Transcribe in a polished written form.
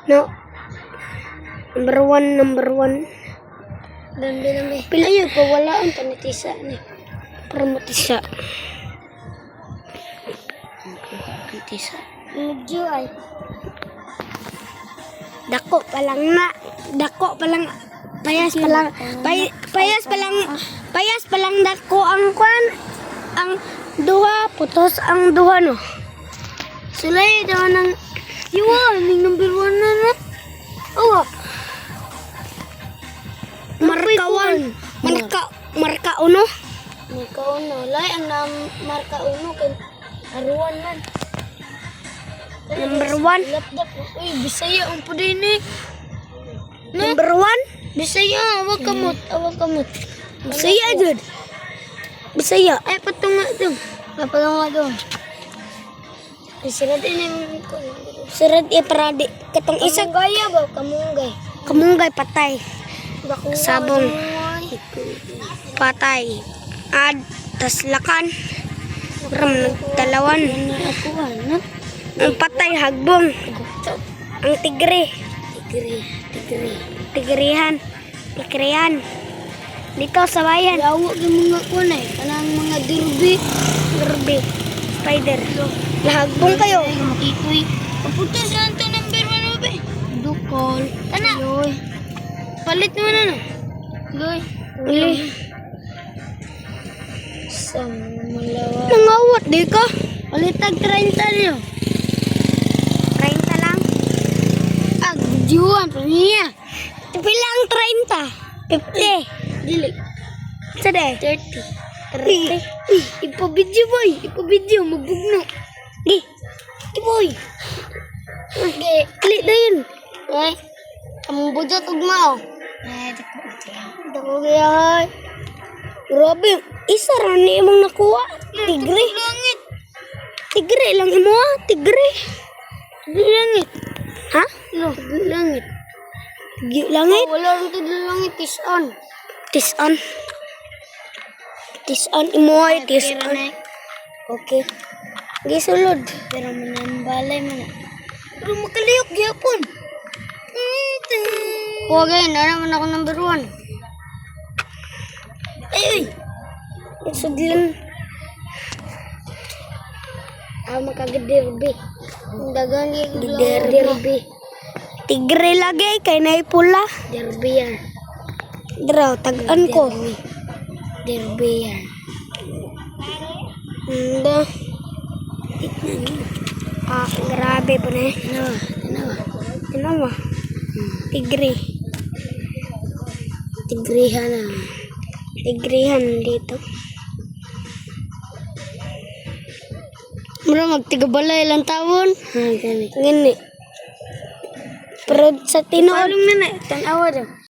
No. Number one. Dambi. Pila yun, pawala ang panitisa ni. Pramutisa. Panitisa. Medyo ay. Dako pa lang. Payas pa lang dako ang kwan. Ang duha, putos ang duha no. Sulay daw ng Iwan, ning number 1 na na. awa. Marka uno. Marka uno. Lay, ang marka uno. Aruan man. Number 1. Lapdap. Uy, Bisaya ang puday ni. Number 1. Bisaya, awag kamot. Bisaya jud. Bisaya. Ay, patunga doon. Patunga doon. Ay, sirad yung Sirad paradi. Katong isa gaya ba? Kamunggay. kamunggay patay. Bakuha. Sabong. Patay. Tas lakan. Ram nagtalawan. Ako ano? Ang patay hagbong. Ang tigre. Tigrihan. Dito sa bayan. Yawo yung mga kunay. Kanang mga dirbi. Spider. Lahagbong kayo. Makikoy. Papunta sa ito number 1 ba? Dukol. Tana. Loy. Palit mo na no. Loy. Uli. Sa malawa. Nangawat di ka. Palitag 30 niyo. 30 lang. Juan, pamilya. Pilang 30. 50. Dili. Sade. 30. Ipabidyo boy. Magbugno. Di. Boy. Okay. Klik na yun. Ay. Among budyo tugmao. Dako gaya. Grabe. Isa rin ni imong nakuha. Tigre. Langit. Tigre lang imo ha. Tigre. Langit. Ha? Langit. Langit. Wala rin ito langit. Tison. Tison imo ay tison. Okay. Gisulod. Pero manambalay man. Pero makaliyok gyapon. Huwag ayun, naman ako number 1. Ay. Sudlan. Makagiderbi. Dagan yung Derby. Tigre lagi kay nay pula. Derby yan. Draw tag-an ko. Derby yan. Anda. Grabe po na eh. Tinawa. Tigre. Tigrihan na. Tigrihan dito. Mura magtigabalay ilang taon. Gani. Pero sa tinuod. Palong na na. Tanawa daw.